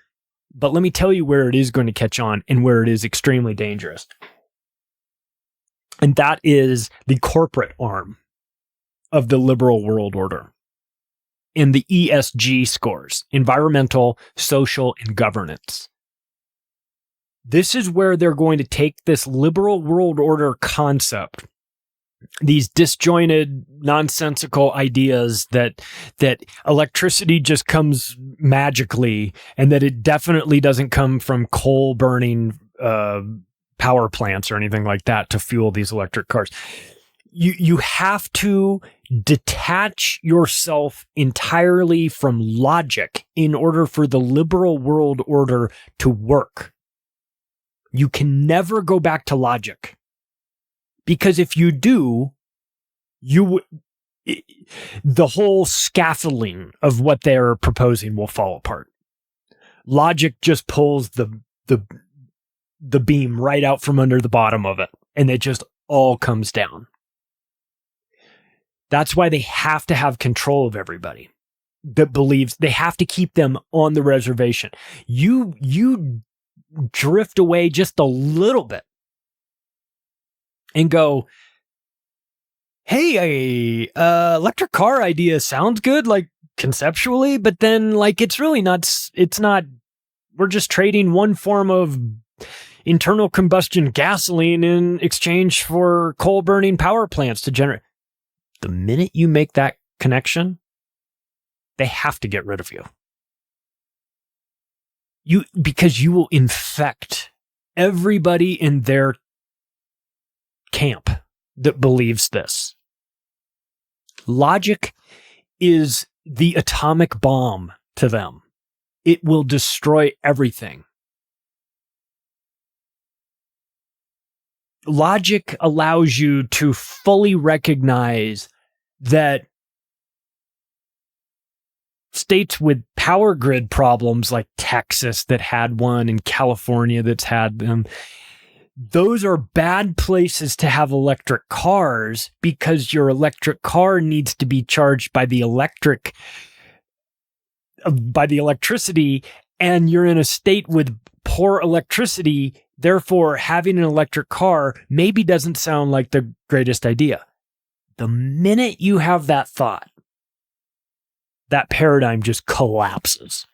But let me tell you where it is going to catch on and where it is extremely dangerous. And that is the corporate arm of the liberal world order in the ESG scores: environmental, social, and governance. This is where they're going to take this liberal world order concept, these disjointed, nonsensical ideas that electricity just comes magically and that it definitely doesn't come from coal burning power plants or anything like that to fuel these electric cars. You have to detach yourself entirely from logic in order for the liberal world order to work. You can never go back to logic. Because if you do, the whole scaffolding of what they're proposing will fall apart. Logic just pulls the beam right out from under the bottom of it, and it just all comes down. That's why they have to have control of everybody that believes. They have to keep them on the reservation. You drift away just a little bit and go, hey, electric car idea sounds good, like conceptually, but then like it's really not, we're just trading one form of internal combustion gasoline in exchange for coal burning power plants to generate. The minute you make that connection, they have to get rid of you. Because you will infect everybody in their camp that believes this. Logic is the atomic bomb to them. It will destroy everything. Logic allows you to fully recognize that states with power grid problems like Texas that had one and California that's had them, those are bad places to have electric cars because your electric car needs to be charged by the electricity, and you're in a state with poor electricity. Therefore, having an electric car maybe doesn't sound like the greatest idea. The minute you have that thought, that paradigm just collapses.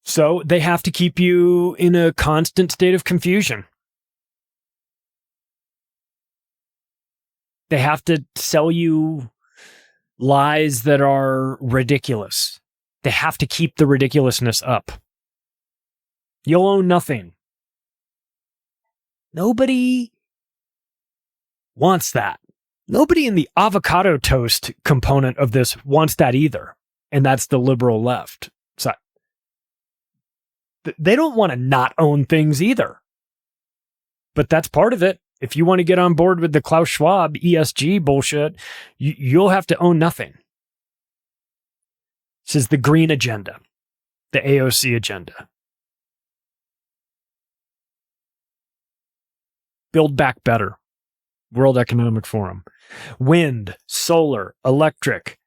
So they have to keep you in a constant state of confusion. They have to sell you lies that are ridiculous. They have to keep the ridiculousness up. You'll own nothing. Nobody wants that. Nobody in the avocado toast component of this wants that either. And that's the liberal left. So they don't want to not own things either. But that's part of it. If you want to get on board with the Klaus Schwab ESG bullshit, you'll have to own nothing. This is the green agenda, the AOC agenda. Build Back Better, World Economic Forum. Wind, solar, electric,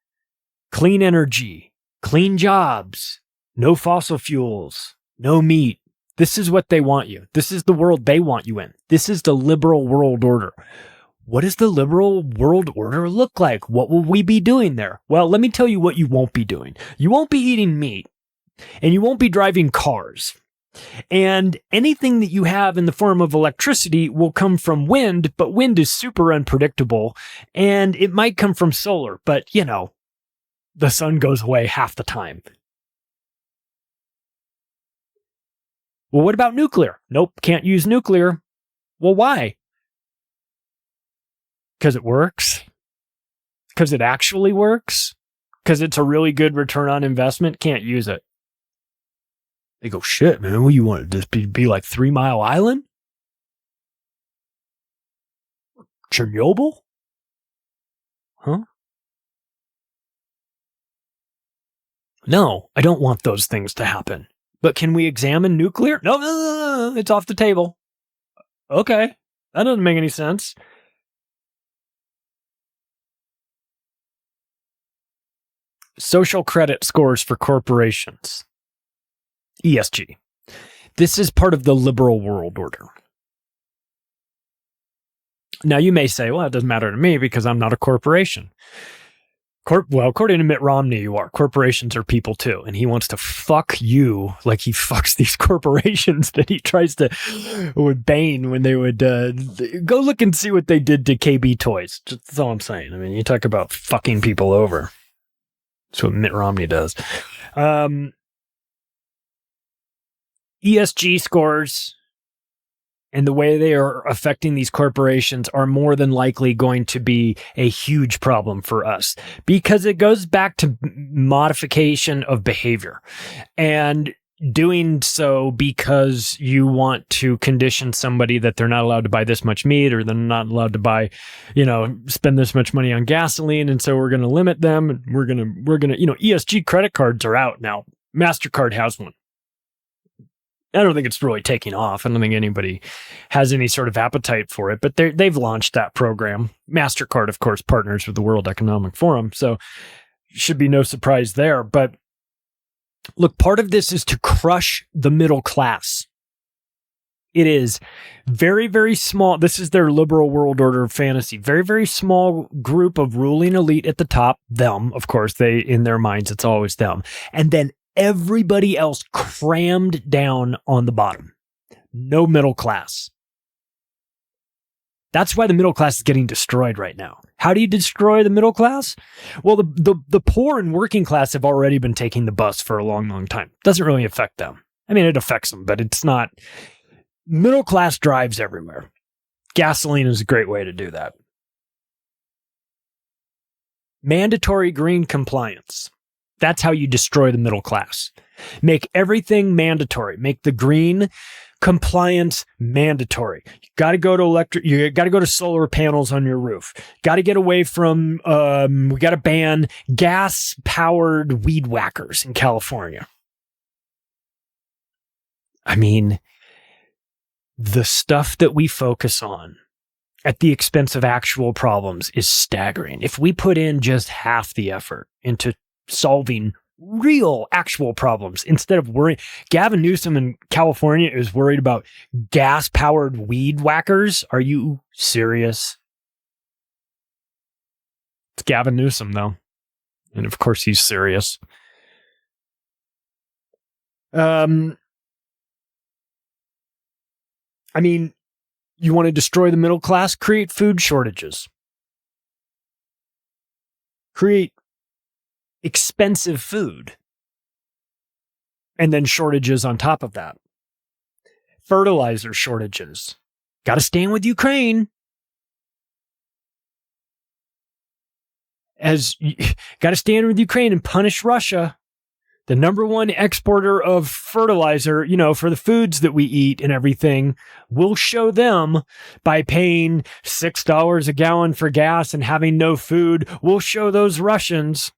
clean energy, clean jobs, no fossil fuels, no meat. This is what they want you. This is the world they want you in. This is the liberal world order. What does the liberal world order look like? What will we be doing there? Well, let me tell you what you won't be doing. You won't be eating meat, and you won't be driving cars. And anything that you have in the form of electricity will come from wind, but wind is super unpredictable, and it might come from solar, but you know, the sun goes away half the time. Well, what about nuclear? Nope, can't use nuclear. Well, why? Because it works? Because it actually works? Because it's a really good return on investment? Can't use it. They go, shit, man, what you want to just be like 3 Mile Island? Chernobyl? Huh? No, I don't want those things to happen. But can we examine nuclear? No, it's off the table. Okay, that doesn't make any sense. Social credit scores for corporations. ESG. This is part of the liberal world order. Now you may say, well, it doesn't matter to me because I'm not a corporation. Well, according to Mitt Romney, you are. Corporations are people too. And he wants to fuck you like he fucks these corporations that he tries to would bane when they would go look and see what they did to KB Toys. That's all I'm saying. I mean, you talk about fucking people over. That's what Mitt Romney does. ESG scores and the way they are affecting these corporations are more than likely going to be a huge problem for us, because it goes back to modification of behavior and doing so because you want to condition somebody that they're not allowed to buy this much meat, or they're not allowed to buy, spend this much money on gasoline. And so we're going to limit them. And we're going to, ESG credit cards are out now. MasterCard has one. I don't think it's really taking off. I don't think anybody has any sort of appetite for it, but they've launched that program. MasterCard, of course, partners with the World Economic Forum. So should be no surprise there. But look, part of this is to crush the middle class. It is very, very small. This is their liberal world order fantasy. Very, very small group of ruling elite at the top. Them, of course, in their minds, it's always them. And then everybody else crammed down on the bottom. No middle class. That's why the middle class is getting destroyed right now. How do you destroy the middle class? Well, the poor and working class have already been taking the bus for a long, long time. Doesn't really affect them. I mean, it affects them, but it's not. Middle class drives everywhere. Gasoline is a great way to do that. Mandatory green compliance. That's how you destroy the middle class. Make everything mandatory. Make the green compliance mandatory. You got to go to you got to go to solar panels on your roof. Got to get away from, we got to ban gas-powered weed whackers in California. I mean, the stuff that we focus on at the expense of actual problems is staggering. If we put in just half the effort into solving real, actual problems instead of worrying. Gavin Newsom in California is worried about gas-powered weed whackers. Are you serious? It's Gavin Newsom, though. And of course, he's serious. I mean, you want to destroy the middle class? Create food shortages. Create expensive food. And then shortages on top of that. Fertilizer shortages. Got to stand with Ukraine. Got to stand with Ukraine and punish Russia. The number one exporter of fertilizer, for the foods that we eat and everything, we'll show them by paying $6 a gallon for gas and having no food. We'll show those Russians.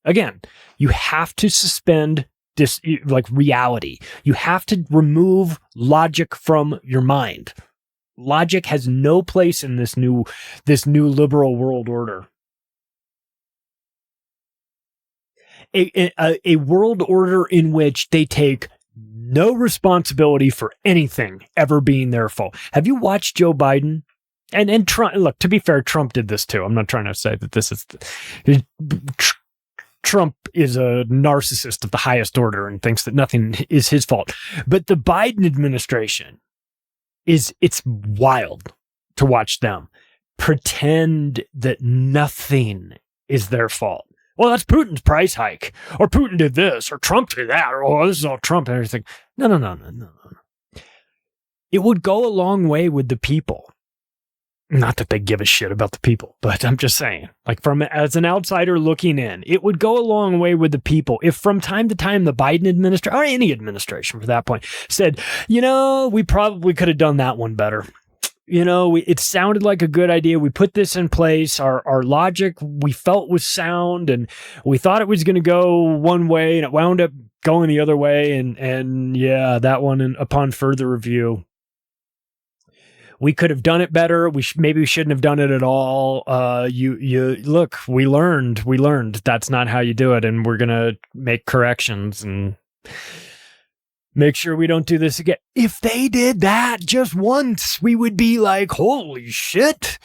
Again, you have to suspend reality. You have to remove logic from your mind. Logic has no place in this new liberal world order. A world order in which they take no responsibility for anything ever being their fault. Have you watched Joe Biden? And Trump, look, to be fair, Trump did this too. I'm not trying to say that this is... Trump is a narcissist of the highest order and thinks that nothing is his fault. But the Biden administration it's wild to watch them pretend that nothing is their fault. Well, that's Putin's price hike, or Putin did this, or Trump did that, or this is all Trump and everything. No. It would go a long way with the people. Not that they give a shit about the people, but I'm just saying, as an outsider looking in, it would go a long way with the people if from time to time the Biden administration, or any administration for that point, said, we probably could have done that one better. It sounded like a good idea. We put this in place. Our logic we felt was sound, and we thought it was going to go one way, and it wound up going the other way. And yeah, that one, and upon further review, we could have done it better. Maybe we shouldn't have done it at all. Look, we learned that's not how you do it. And we're going to make corrections and make sure we don't do this again. If they did that just once, we would be like, holy shit,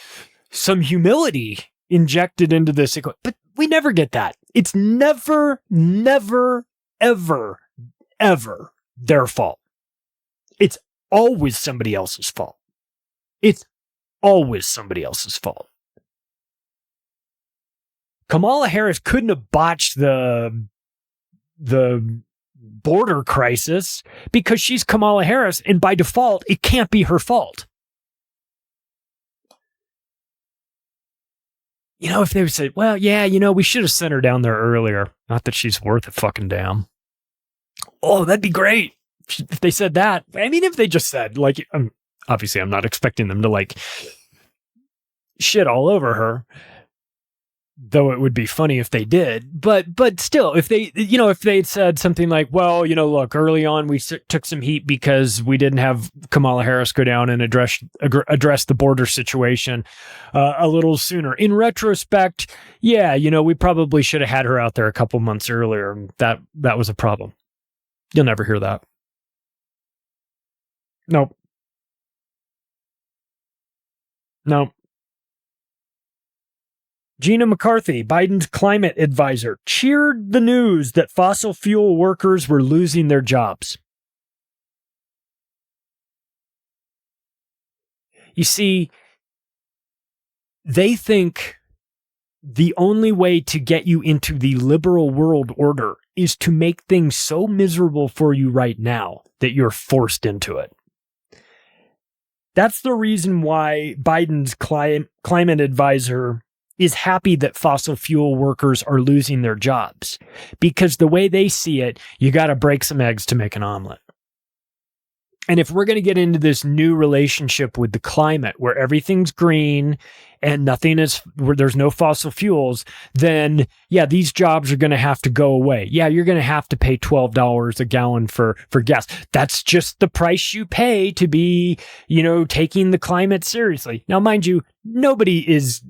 some humility injected into this. But we never get that. It's never, ever, ever their fault. It's always somebody else's fault. It's always somebody else's fault. Kamala Harris couldn't have botched the border crisis because she's Kamala Harris, and by default, it can't be her fault. You know, if they would say, well, yeah, you know, we should have sent her down there earlier. Not that she's worth a fucking damn. Oh, that'd be great. If they said that. I mean, if they just said, like, obviously I'm not expecting them to, like, shit all over her. Though it would be funny if they did, but still, if they, you know, if they'd said something like, well, you know, look, early on we took some heat because we didn't have Kamala Harris go down and address the border situation a little sooner. In retrospect, yeah, you know, we probably should have had her out there a couple months earlier. That was a problem. You'll never hear that. Nope. Nope. Gina McCarthy, Biden's climate advisor, cheered the news that fossil fuel workers were losing their jobs. You see, they think the only way to get you into the liberal world order is to make things so miserable for you right now that you're forced into it. That's the reason why Biden's climate advisor is happy that fossil fuel workers are losing their jobs. Because the way they see it, you got to break some eggs to make an omelet. And if we're going to get into this new relationship with the climate where everything's green and where there's no fossil fuels, then yeah, these jobs are going to have to go away. Yeah, you're going to have to pay $12 a gallon for gas. That's just the price you pay to be, you know, taking the climate seriously. Now, mind you, nobody is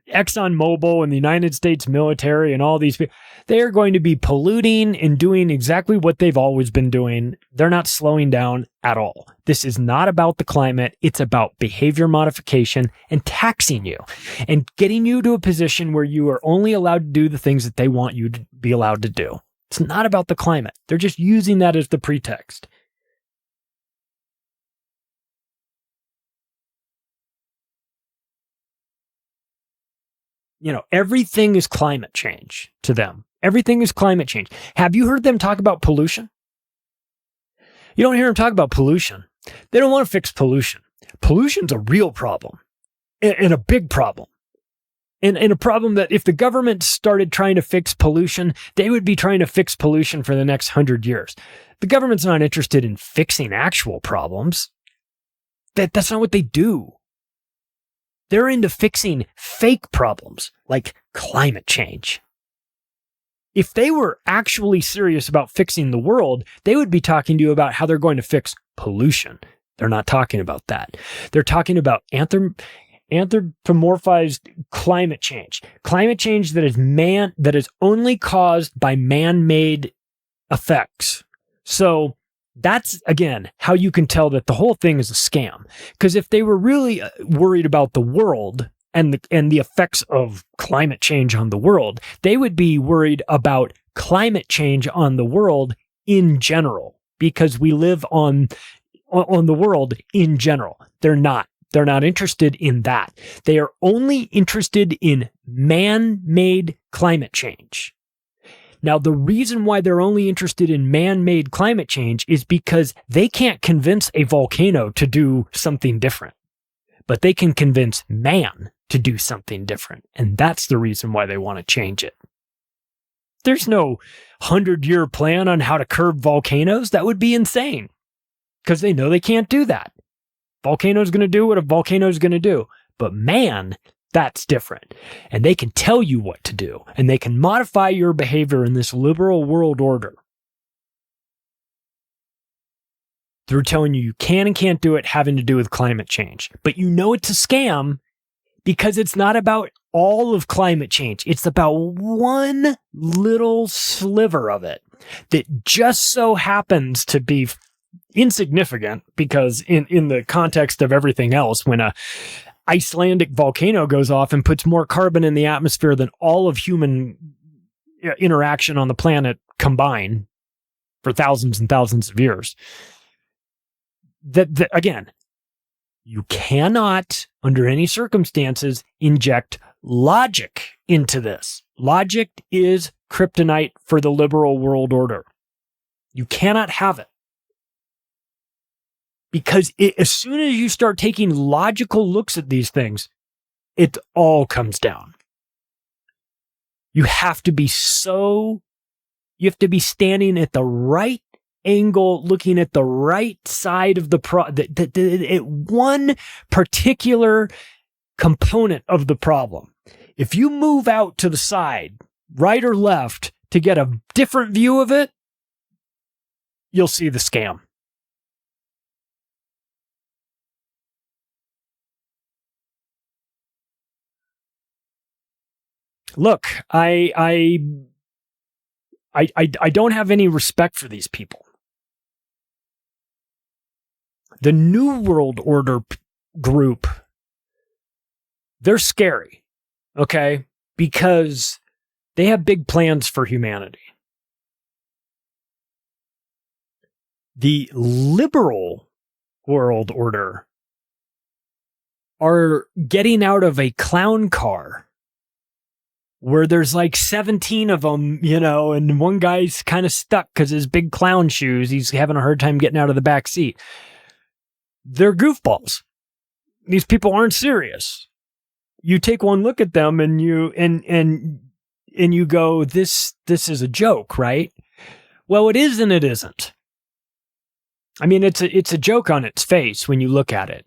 ExxonMobil and the United States military and all these people. They are going to be polluting and doing exactly what they've always been doing. They're not slowing down at all. This is not about the climate. It's about behavior modification and taxing you and getting you to a position where you are only allowed to do the things that they want you to be allowed to do. It's not about the climate. They're just using that as the pretext. You know, everything is climate change to them. Everything is climate change. Have you heard them talk about pollution? You don't hear them talk about pollution. They don't want to fix pollution. Pollution's a real problem and a big problem. And a problem that if the government started trying to fix pollution, they would be trying to fix pollution for the next 100 years. The government's not interested in fixing actual problems. That's not what they do. They're into fixing fake problems like climate change. If they were actually serious about fixing the world, they would be talking to you about how they're going to fix pollution. They're not talking about that. They're talking about anthropomorphized climate change. Climate change that is only caused by man-made effects. So that's, again, how you can tell that the whole thing is a scam. Because if they were really worried about the world and the effects of climate change on the world, they would be worried about climate change on the world in general, because we live on the world in general. They're not. They're not interested in that. They are only interested in man-made climate change. Now, the reason why they're only interested in man-made climate change is because they can't convince a volcano to do something different, but they can convince man to do something different. And that's the reason why they want to change it. There's no 100-year plan on how to curb volcanoes. That would be insane because they know they can't do that. Volcano's going to do what a volcano's going to do. But man, that's different. And they can tell you what to do. And they can modify your behavior in this liberal world order through telling you can and can't do it having to do with climate change. But you know it's a scam because it's not about all of climate change. It's about one little sliver of it that just so happens to be insignificant because in the context of everything else, when a Icelandic volcano goes off and puts more carbon in the atmosphere than all of human interaction on the planet combined for thousands and thousands of years. That again, you cannot, under any circumstances, inject logic into this. Logic is kryptonite for the liberal world order. You cannot have it. Because as soon as you start taking logical looks at these things, it all comes down. You have to be standing at the right angle, looking at the right side of the one particular component of the problem. If you move out to the side, right or left, to get a different view of it, you'll see the scam. Look, I don't have any respect for these people. The New World Order group, they're scary, okay? Because they have big plans for humanity. The Liberal World Order are getting out of a clown car where there's like 17 of them, and one guy's kind of stuck because his big clown shoes, he's having a hard time getting out of the back seat. They're goofballs. These people aren't serious. You take one look at them and you go, this is a joke, right? Well, it is and it isn't. I mean, it's a joke on its face when you look at it.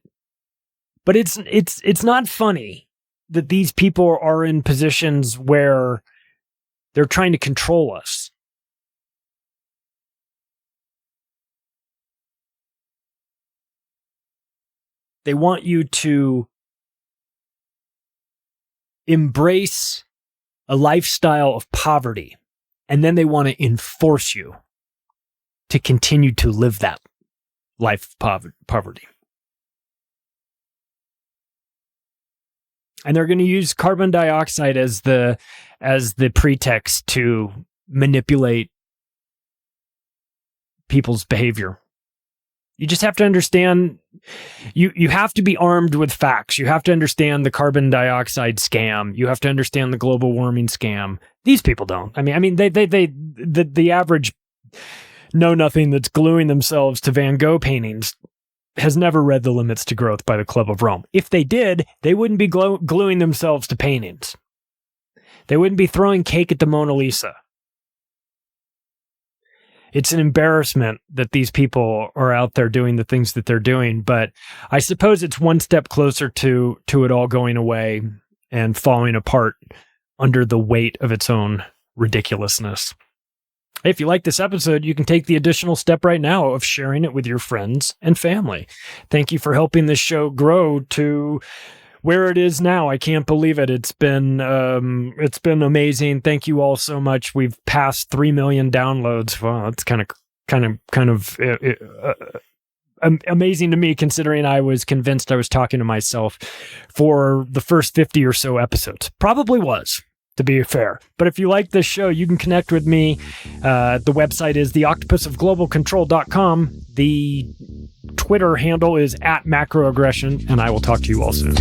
But it's not funny that these people are in positions where they're trying to control us. They want you to embrace a lifestyle of poverty, and then they want to enforce you to continue to live that life of poverty. And they're going to use carbon dioxide as the pretext to manipulate people's behavior. You just have to understand, you have to be armed with facts. You have to understand the carbon dioxide scam. You have to understand the global warming scam. These people don't. I mean, the average know-nothing that's gluing themselves to Van Gogh paintings has never read The Limits to Growth by the Club of Rome. If they did, they wouldn't be gluing themselves to paintings. They wouldn't be throwing cake at the Mona Lisa. It's an embarrassment that these people are out there doing the things that they're doing, but I suppose it's one step closer to it all going away and falling apart under the weight of its own ridiculousness. If you like this episode, you can take the additional step right now of sharing it with your friends and family. Thank you for helping this show grow to where it is now. I can't believe it. It's been amazing. Thank you all so much. We've passed 3 million downloads. Wow, it's kind of amazing to me, considering I was convinced I was talking to myself for the first 50 or so episodes. Probably was, to be fair. But if you like this show, you can connect with me. The website is theoctopusofglobalcontrol.com. The Twitter handle is @macroaggression, and I will talk to you all soon.